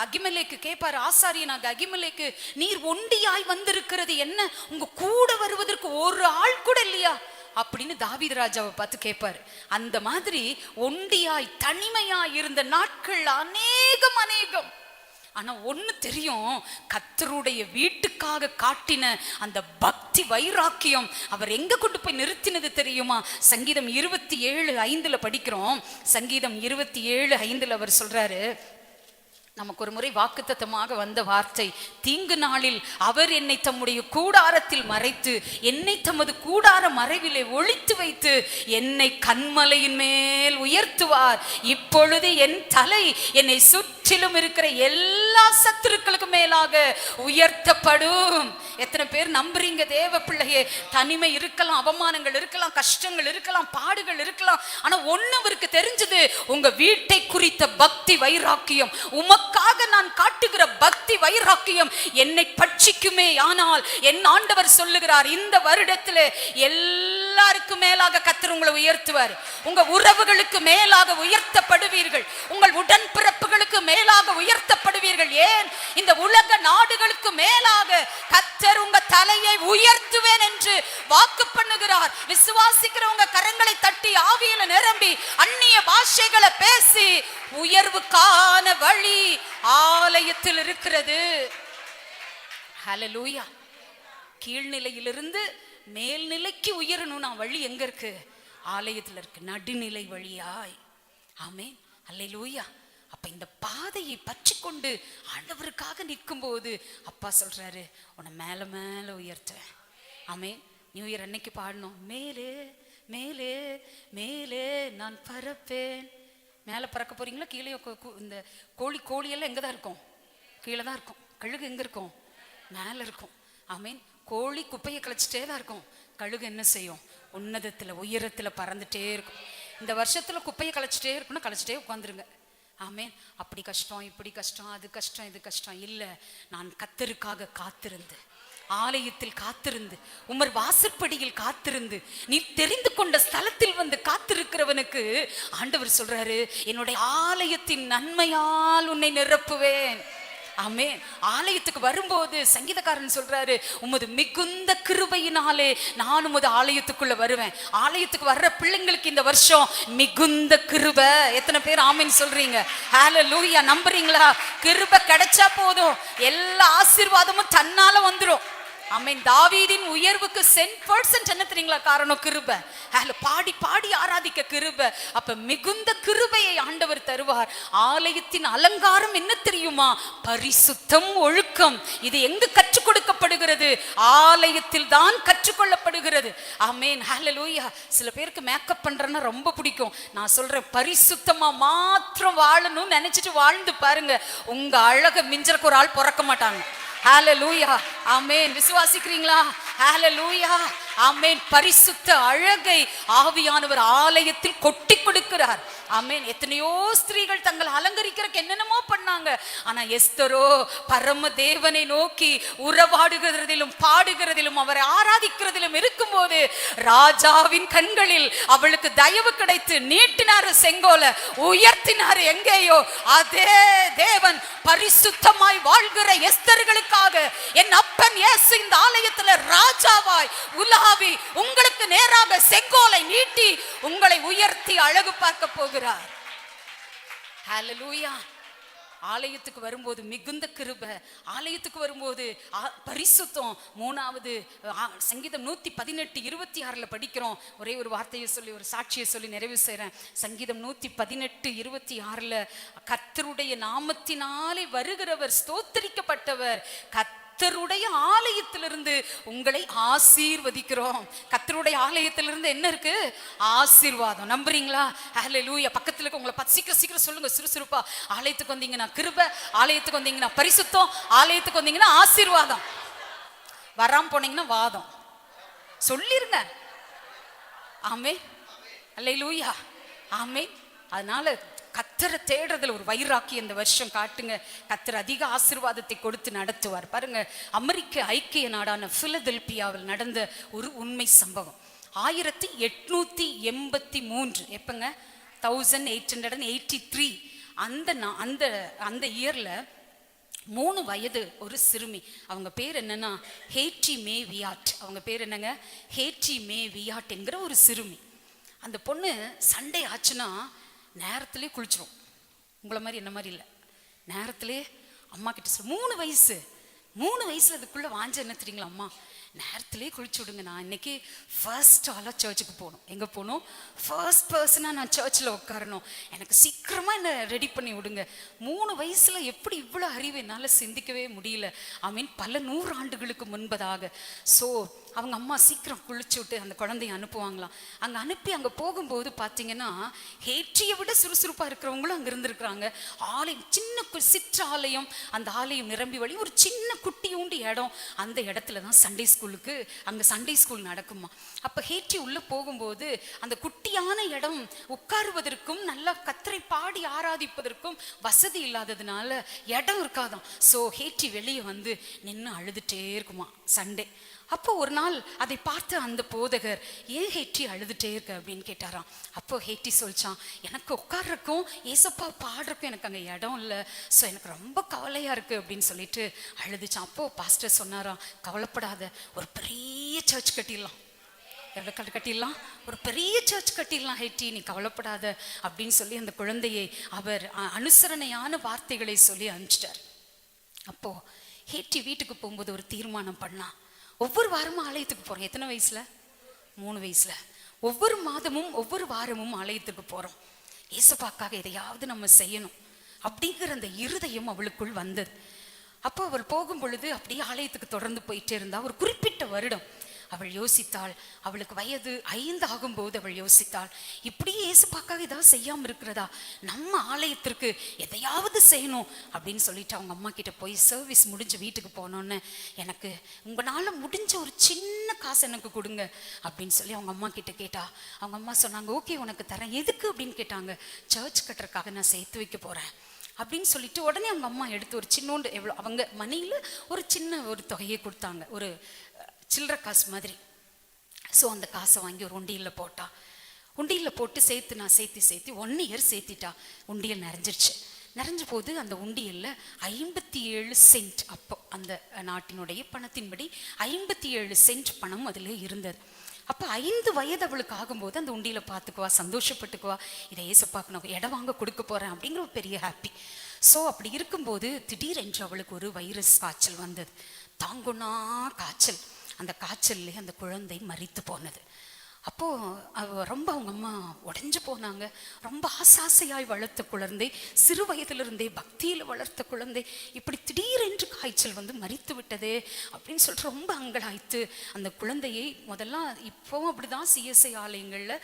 அகிமெலேக்கு கேட்பாரு, ஆசாரியனாக அகிமெலேக்கு, நீர் ஒண்டியாய் வந்திருக்கிறது என்ன, உங்க கூட வருவதற்கு ஒரு ஆள் கூட இல்லையா அப்படின்னு தாவீது ராஜாவை பார்த்து கேட்பாரு. அந்த மாதிரி ஒண்டியாய் தனிமையாய் இருந்த நாட்கள் அநேகம். ஆனா ஒண்ணு தெரியும், கர்த்தருடைய வீட்டுக்காக காட்டின அந்த பக்தி வைராக்கியம் அவர் எங்க கொண்டு போய் நிறுத்தினது தெரியுமா? சங்கீதம் 27:5 படிக்கிறோம். சங்கீதம் 27:5 அவர் சொல்றாரு, நமக்கு ஒரு முறை வாக்குத்தத்தமாக வந்த வார்த்தை, தீங்கு நாளில் அவர் என்னை தம்முடைய கூடாரத்தில் மறைத்து, என்னை தமது கூடார மறைவிலே ஒளித்து வைத்து, என்னை கன்மலையின் மேல் உயர்த்துவார். இப்பொழுது என் தலை என்னை சுற்றிலும் இருக்கிற எல்லா சத்துருக்களுக்கு மேலாக உயர்த்தப்படும். எத்தனை பேர் நம்புறீங்க தேவ பிள்ளையே? தனிமை இருக்கலாம், அவமானங்கள் இருக்கலாம், கஷ்டங்கள் இருக்கலாம், பாடுகள் இருக்கலாம். ஆனா ஒண்ணு அவருக்கு தெரிஞ்சது, உங்க வீட்டை குறித்த பக்தி வைராக்கியம், உமக்காக நான் காட்டுகிற பக்தி வைராக்கியம் என்னை பட்சிக்குமே. ஆனால் என் ஆண்டவர் சொல்லுகிறார், இந்த வருடத்திலே எல்லாருக்கும் மேலாக கர்த்தர் உங்களை உயர்த்துவார். உங்க உறவுகளுக்கு மேலாக உயர்த்தப்படுவீர்கள், உங்கள் உடன்பிறப்புகளுக்கு மேலாக உயர்த்தப்படுவீர்கள். ஏன்? இந்த உலக நாடுகளுக்கு மேலாக கர்த்தர் உங்க தலையை உயர்த்துவேன் என்று வாக்கு பண்ணுகிறார். விசுவாசிக்கிறவங்க கரங்களை தட்டி ஆவியில நிரம்பி அந்நிய பாஷைகளை பேசி, உயர்வுக்கான வழி ஆலயத்தில் இருக்கிறது. ஹல்லேலூயா. கீழ்நிலையிலிருந்து மேல்நிலைக்கு உயரணும்னா வழி எங்க இருக்கு? ஆலயத்தில் இருக்கு, நடுநிலை வழியாய். ஆமென். ஹல்லேலூயா. அப்ப இந்த பாதையை பற்றி கொண்டு ஆண்டவருக்காக நிற்கும் போது அப்பா சொல்றாரு, உன்னை மேல மேல உயர்த்துவேன். ஆமென். நியூ இயர் அன்னைக்கு பாடணும், மேலே மேலே மேலே நான் பறப்பேன். மேலே பறக்க போறீங்களா? கீழே இந்த கோழியெல்லாம் எங்க தான் இருக்கும்? கீழே தான் இருக்கும். கழுகு எங்க இருக்கும்? மேல இருக்கும். ஆமீன். கோழி குப்பையை கழிச்சிட்டே தான் இருக்கும். கழுகு என்ன செய்யும்? உன்னதத்துல உயரத்துல பறந்துட்டே இருக்கும். இந்த வருஷத்துல குப்பையை கழிச்சிட்டே இருக்குன்னா கழிச்சிட்டே உட்காந்துருங்க. ஆமேன். அப்படி கஷ்டம், இப்படி கஷ்டம், அது கஷ்டம், இது கஷ்டம் இல்லை. நான் கர்த்தருக்காக காத்திருந்து, ஆலயத்தில் காத்திருந்து, உமர் வாசற்படியில் காத்திருந்து, நீ தெரிந்து கொண்ட ஸ்தலத்தில் வந்து காத்திருக்கிறவனுக்கு ஆண்டவர் சொல்றாரு, என்னுடைய ஆலயத்தின் நன்மையால் உன்னை நிரப்புவேன். ஆமென். ஆலயத்துக்கு வரும்போது சங்கீதக்காரன் சொல்றாரு, உமது மிகுந்த கிருபையினாலே நான் உமது ஆலயத்துக்குள்ள வருவேன். ஆலயத்துக்கு வர்ற பிள்ளைங்களுக்கு இந்த வருஷம் மிகுந்த கிருபை. எத்தனை பேர் ஆமென் சொல்றீங்க? ஹல்லேலூயா. நம்புறீங்களா? கிருபை கிடைச்சா போதும், எல்லா ஆசீர்வாதமும் தன்னால வந்துடும். ஆமென். தாவீதின் உயர்வுக்கு 100% என்ன தெரியுங்களா காரணம்? கிருபை. பாடி பாடி ஆராதிக்க கிருபை. அப்ப மிகுந்த கிருபையை ஆண்டவர் தருவார். ஆலயத்தின் அலங்காரம் என்ன தெரியுமா? பரிசுத்தம், ஒழுக்கம். இது எங்கு கற்றுக் கொடுக்கப்படுகிறது? ஆலயத்தில் தான் கற்றுக்கொள்ளப்படுகிறது. ஆமென். ஹல்லேலூயா. சில பேருக்கு மேக்கப் பண்றேன்னா ரொம்ப பிடிக்கும். நான் சொல்றேன், பரிசுத்தமா மாத்திரம் வாழணும்னு நினைச்சிட்டு வாழ்ந்து பாருங்க, உங்க அழக மிஞ்சறக்கு ஒரு ஆள் பிறக்க மாட்டாங்க. ஹalleluya ஆமென். விசுவாசிக்கிறீங்களா? ஹalleluya ஆமென். பரிசுத்த அழகை ஆவியானவர் ஆலயத்தில் கொட்டி கொடுக்கிறார். ஆமென். எத்தனையோ ஸ்திரீகள் தங்களை அலங்கரிக்கிறதுக்கு என்னென்னமோ பண்ணாங்க. ஆனா எஸ்தரோ பரம தேவனை நோக்கி உறவாடுகிறதிலும் பாடுகிறதிலும் அவரை ஆராதிக்கிறதிலும் இருக்கும்போது ராஜாவின் கண்களில் அவளுக்கு தயவு கிடைத்து நீட்டினார் செங்கோல, உயர்த்தினார் எங்கேயோ. அதே தேவன் பரிசுத்தமாய் வாழ்கிற எஸ்தர்களுக்காக என் அப்பன் இயேசு இந்த ஆலயத்துல ராஜாவாய் உலாவி உங்களுக்கு நேராக செங்கோலை நீட்டி உங்களை உயர்த்தி அழகு பார்க்க போகிறார். ஹalleluya. ஆலயத்துக்கு வரும்போது மிகுந்த கிருபை, ஆலயத்துக்கு வரும்போது பரிசுத்தம். மூணாவது சங்கீதம் 118:26 படிக்கிறோம். ஒரே ஒரு வார்த்தையை சொல்லி ஒரு சாட்சியை சொல்லி நிறைவு செய்றேன். சங்கீதம் 118:26 கர்த்தருடைய நாமத்தினாலே வருகிறவர் ஸ்தோத்திரிக்கப்பட்டவர், கர்த்தருடைய ஆலயத்திலிருந்து உங்களை ஆசீர்வதிக்கிறோம். கர்த்தருடைய ஆலயத்திலிருந்து என்ன இருக்கு? ஆசீர்வாதம். நம்புறீங்களா? ஹalleluya. பக்கத்துல இருக்க உங்களை சீக்கிரம் சீக்கிரம் சொல்லுங்க சுறுசுறுப்பா. ஆலயத்துக்கு வந்தீங்கன்னா கிருபை, ஆலயத்துக்கு வந்தீங்கன்னா பரிசுத்தம், ஆலயத்துக்கு வந்தீங்கன்னா ஆசீர்வாதம். வராம போனீங்கன்னா வாதம். சொல்லிருங்க. ஆமென். ஹalleluya ஆமென். அதனால கர்த்தரை தேடுறதுல ஒரு வைராக்கி இந்த வருஷம் காட்டுங்க. கர்த்தர் அதிக ஆசீர்வாதத்தை கொடுத்து நடத்துவார். பாருங்க, அமெரிக்க ஐக்கிய நாடான பிலதெல்பியாவில் நடந்த ஒரு உண்மை சம்பவம். 1883 எப்பங்க 1883 அந்த இயர்ல 3 வயது ஒரு சிறுமி, அவங்க பேர் என்னன்னா ஹேட்டி மே வியாட். அவங்க பேர் என்னங்க? ஹேட்டி மே வியாட் என்கிற ஒரு சிறுமி. அந்த பொண்ணு சண்டே ஆச்சுன்னா நேரத்திலே குளிச்சிரும். உங்களை மாதிரி என்ன மாதிரி இல்லை, நேரத்திலே அம்மா கிட்ட சொல்ல. 3 வயசுல அதுக்குள்ள வாஞ்ச என்ன தெரியுங்களா? அம்மா நேரத்திலே குளிச்சு விடுங்க, நான் இன்னைக்கு ஃபர்ஸ்ட் ஆளாக சர்ச்சுக்கு போகணும். எங்கே போகணும்? ஃபர்ஸ்ட் பர்சனாக நான் சர்ச்சில் உட்காரணும், எனக்கு சீக்கிரமாக என்னை ரெடி பண்ணி விடுங்க. 3 வயசில் எப்படி இவ்வளோ அறிவு என்னால் சிந்திக்கவே முடியல. ஐ மீன் பல 100 ஆண்டுகளுக்கு முன்பதாக. ஸோ அவங்க அம்மா சீக்கிரம் குளிச்சு விட்டு அந்த குழந்தைய அனுப்புவாங்களாம். அங்கே அனுப்பி அங்கே போகும்போது பார்த்தீங்கன்னா ஹேட்டியை விட சுறுசுறுப்பாக இருக்கிறவங்களும் அங்கே இருந்திருக்கிறாங்க. ஆலயம் சின்ன சிற்றாலயம், அந்த ஆலயம் நிரம்பி வழி ஒரு சின்ன குட்டியூண்டு இடம். அந்த இடத்துல தான் சண்டே ஸ்கூலுக்கு அங்கே சண்டே ஸ்கூல் நடக்குமா. அப்போ ஹேட்டி உள்ளே போகும்போது அந்த குட்டியான இடம் உட்காருவதற்கும் நல்லா கத்தரை பாடி ஆராதிப்பதற்கும் வசதி இல்லாததுனால இடம் இருக்காதான். ஸோ ஹேட்டி வெளியே வந்து நின்று அழுதுகிட்டே இருக்குமா சண்டே. அப்போ ஒரு நாள் அதை பார்த்து அந்த போதகர், ஏன் ஹேட்டி அழுதுகிட்டே இருக்க அப்படின்னு கேட்டாராம். அப்போ ஹேட்டி சொல்லிச்சான், எனக்கு உட்கார்றக்கும் ஏசப்பா பாடுறக்கும் எனக்கு அங்கே இடம் இல்லை, ஸோ எனக்கு ரொம்ப கவலையாக இருக்குது அப்படின்னு சொல்லிட்டு அழுதுச்சான். அப்போது பாஸ்டர் சொன்னாராம், கவலைப்படாத, ஒரு பெரிய சர்ச் கட்டிடலாம். எவ்வளோ கட்டிடலாம்? ஒரு பெரிய சர்ச் கட்டிடலாம் ஹேட்டி, நீ கவலைப்படாத அப்படின்னு சொல்லி அந்த குழந்தையை அவர் அனுசரணையான வார்த்தைகளை சொல்லி அனுப்பிச்சிட்டார். அப்போது ஹேட்டி வீட்டுக்கு போகும்போது ஒரு தீர்மானம் பண்ணான். ஒவ்வொரு வாரமும் ஆலயத்துக்கு போகிறோம். எத்தனை வயசுல? 3 வயசுல. ஒவ்வொரு மாதமும் ஒவ்வொரு வாரமும் ஆலயத்துக்கு போகிறோம். ஏசப்பாக்காக எதையாவது நம்ம செய்யணும் அப்படிங்கிற அந்த இருதயம் அவளுக்குள் வந்தது. அப்போ அவள் போகும் பொழுது அப்படியே ஆலயத்துக்கு தொடர்ந்து போயிட்டே இருந்தா. ஒரு குறிப்பிட்ட வருடம் அவள் யோசித்தாள். அவளுக்கு வயது 5 ஆகும்போது அவள் யோசித்தாள், இப்படியே ஏசப்பாக்காக ஏதாவது செய்யாமல் இருக்கிறதா, நம்ம ஆலயத்திற்கு எதையாவது செய்யணும் அப்படின்னு சொல்லிட்டு அவங்க அம்மா கிட்ட போய் சர்வீஸ் முடிஞ்சு வீட்டுக்கு போனோன்னு, எனக்கு உங்களால் முடிஞ்ச ஒரு சின்ன காசு எனக்கு கொடுங்க அப்படின்னு சொல்லி அவங்க அம்மா கிட்ட கேட்டா. அவங்க அம்மா சொன்னாங்க, ஓகே உனக்கு தரேன். எதுக்கு அப்படின்னு கேட்டாங்க. சர்ச் கட்டுறதுக்காக நான் சேர்த்து வைக்க போகிறேன் அப்படின்னு சொல்லிட்டு உடனே அவங்க அம்மா எடுத்து ஒரு சின்னோண்டு, எவ்வளோ அவங்க மணியில் ஒரு சின்ன ஒரு தொகையை கொடுத்தாங்க, ஒரு சில்லற காசு மாதிரி. ஸோ அந்த காசை வாங்கி ஒரு உண்டியலில் போட்டா. உண்டியலில் போட்டு சேர்த்து 1 இயர் சேர்த்திட்டா. உண்டியல் நிறைஞ்சிருச்சு. நிறைஞ்ச போது அந்த உண்டியலில் 57 சென்ட், அப்போ அந்த நாட்டினுடைய பணத்தின்படி 57 சென்ட் பணம் அதில் இருந்தது. அப்போ 5 வயது அவளுக்கு ஆகும்போது அந்த உண்டியில் பார்த்துக்குவா, சந்தோஷப்பட்டுக்குவா, இதை ஏசப்பாக்கு நான் இடம் வாங்க கொடுக்க போகிறேன் அப்படிங்கிற ஒரு பெரிய ஹாப்பி. ஸோ அப்படி இருக்கும்போது திடீரென்று அவளுக்கு ஒரு வைரஸ் காய்ச்சல் வந்தது. தாங்குனா காய்ச்சல். அந்த காய்ச்சல்லே அந்த குழந்தை மரித்து போனது. அப்போ ரொம்ப அவங்க அம்மா உடைஞ்சு போனாங்க. ரொம்ப ஆசாசையாய் வளர்த்த குழந்தை, சிறு வயதிலிருந்தே பக்தியில் வளர்த்த குழந்தை இப்படி திடீரென்று காய்ச்சல் வந்து மரித்து விட்டதே அப்படின்னு சொல்லிட்டு ரொம்ப அங்கலாய்த்து அந்த குழந்தையை முதல்ல இப்போவும் அப்படிதான் சிஎஸ்ஐ ஆலயங்களில்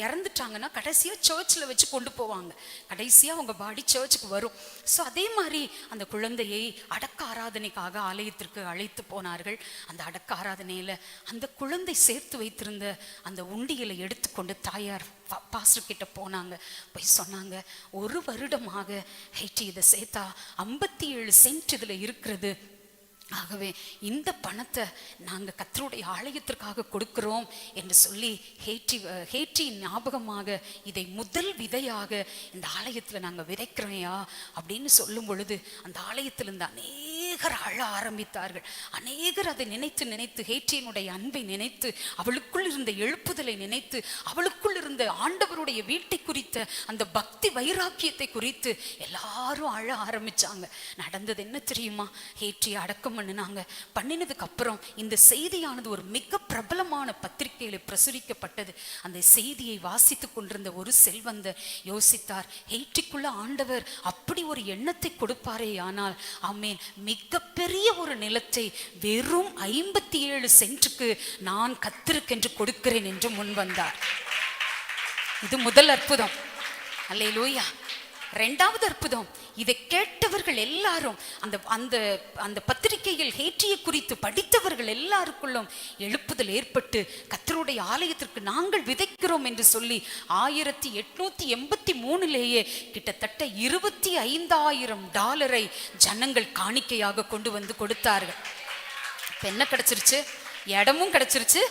இறந்துட்டாங்கன்னா கடைசியாக சர்ச்சில் வச்சு கொண்டு போவாங்க. கடைசியாக அவங்க பாடி சர்ச்சுக்கு வரும். ஸோ அதே மாதிரி அந்த குழந்தையை அடக்க ஆராதனைக்காக ஆலயத்திற்கு அழைத்து போனார்கள். அந்த அடக்க ஆராதனையில் அந்த குழந்தை சேர்த்து வைத்திருந்த அந்த உண்டியலை எடுத்துக்கொண்டு தாயார் பாஸ்டர் கிட்ட போனாங்க. போய் சொன்னாங்க, 1 வருடமாக ஹெய்டி இதை சேர்த்தா 57 சென்ட் இதுல இருக்கிறது. ஆகவே இந்த பணத்தை நாங்கள் கர்த்தருடைய ஆலயத்திற்காக கொடுக்கிறோம் என்று சொல்லி ஹேட்டியின் ஞாபகமாக இதை முதல் விதையாக இந்த ஆலயத்தில் நாங்கள் விதைக்கிறோயா அப்படின்னு சொல்லும் பொழுது அந்த ஆலயத்தில் இருந்து அநேகர் அழ ஆரம்பித்தார்கள். அநேகர் அதை நினைத்து நினைத்து ஹேட்டியினுடைய அன்பை நினைத்து, அவளுக்குள் இருந்த எழுப்புதலை நினைத்து, அவளுக்குள் இருந்த ஆண்டவருடைய வீட்டை குறித்த அந்த பக்தி வைராக்கியத்தை குறித்து எல்லாரும் அழ ஆரம்பிச்சாங்க. நடந்தது என்ன தெரியுமா? ஹேட்டி அடக்கம் பண்ணினதுக்கு அப்புறம் இந்த செய்தியானது ஒரு மிக பிரபலமான பத்திரிகையில பிரசுரிக்கப்பட்டது. அந்த செய்தியை வாசித்துக் கொண்டிருந்த ஒரு செல்வந்தர் யோசித்தார், ஹேட்டிக்குள்ள ஆண்டவர் அப்படி ஒரு எண்ணத்தை கொடுப்பாரே ஆனால் ஆமேன், மிகப்பெரிய ஒரு நிலத்தை வெறும் 57 சென்ட்டுக்கு நான் கர்த்தருக்கென்று கொடுக்கிறேன் என்று முன் வந்தார். இது முதல் அற்புதம். அல்லேலூயா. 2வது அற்புதம், இதை கேட்டவர்கள் எல்லாரும் அந்த அந்த அந்த பத்திரிகையில் ஹேட்டியை குறித்து படித்தவர்கள் எல்லாருக்குள்ளும் எழுப்புதல் ஏற்பட்டு கர்த்தருடைய ஆலயத்திற்கு நாங்கள் விதைக்கிறோம் என்று சொல்லி 1883 கிட்டத்தட்ட $25,000 ஜனங்கள் காணிக்கையாக கொண்டு வந்து கொடுத்தார்கள். இப்ப என்ன கிடைச்சிருச்சு? இடமும் கிடைச்சிருச்சு,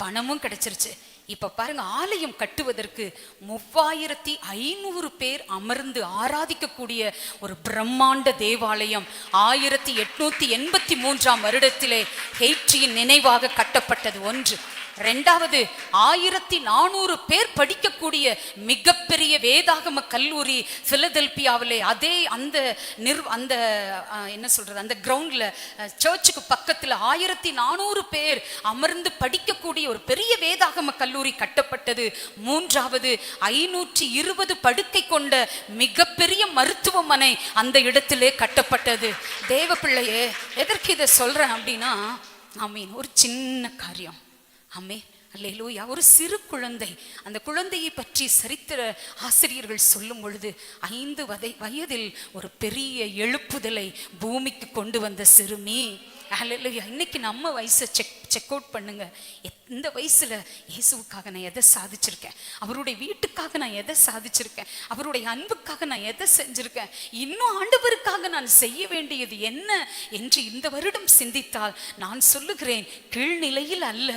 பணமும் கிடைச்சிருச்சு. இப்ப பாருங்க, ஆலயம் கட்டுவதற்கு 3500 பேர் அமர்ந்து ஆராதிக்கக்கூடிய ஒரு பிரம்மாண்ட தேவாலயம் 1883 வருடத்திலே ஹேட்டியின் நினைவாக கட்டப்பட்டது. 1. 2வது, 1400 பேர் படிக்கக்கூடிய மிகப்பெரிய வேதாகம கல்லூரி பிலதெல்பியாவிலே அதே அந்த என்ன சொல்றது, அந்த கிரவுண்ட்ல சர்ச்சுக்கு பக்கத்துல 1400 பேர் அமர்ந்து படிக்கக்கூடிய ஒரு பெரிய வேதாகம கல்லூரி கட்டப்பட்டது. 3வது, 520 படுக்கை கொண்ட மிகப்பெரிய மருத்துவமனை அந்த இடத்திலே கட்டப்பட்டது. தேவ பிள்ளையே, எதற்கு இதை சொல்றேன் அப்படின்னா, ஆமீன், ஒரு சின்ன காரியம். ஆமே, அல்லேலூயா. ஒரு சிறு குழந்தை, அந்த குழந்தையை பற்றி சரித்திர ஆசிரியர்கள் சொல்லும் பொழுது 5 வயதில் ஒரு பெரிய எழுப்புதலை பூமிக்கு கொண்டு வந்த சிறுமி. அல்லேலூயா. இன்னைக்கு நம்ம வயசை செக் அவுட் பண்ணுங்க. இந்த வயசுல இயேசுவுக்காக நான் எதை சாதிச்சிருக்கேன்? அவருடைய வீட்டுக்காக நான் எதை சாதிச்சிருக்கேன்? அவருடைய அன்புக்காக நான் எதை செஞ்சிருக்கேன்? இன்னும் ஆண்டவருக்காக நான் செய்ய வேண்டியது என்ன என்று இந்த வருடம் சிந்தித்தால் நான் சொல்லுகிறேன், கீழ்நிலையில் அல்ல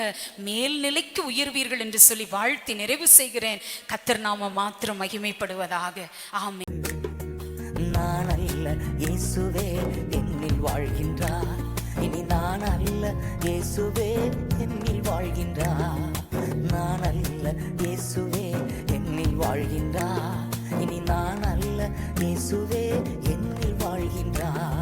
மேல்நிலைக்கு உயர்வீர்கள் என்று சொல்லி வாழ்த்தி நிறைவு செய்கிறேன். கர்த்தர் நாம மாத்திரம் மகிமைப்படுவதாக. ஆமென். நான் அல்ல இயேசுவே என்னில் வாழ்கின்றார், இனி நான் அல்ல இயேசுவே என்னில் வாழ்கின்றார். நான் அல்ல இயேசுவே என்னில் வாழ்கின்றார், இனி நான் அல்ல இயேசுவே என்னில் வாழ்கின்றார்.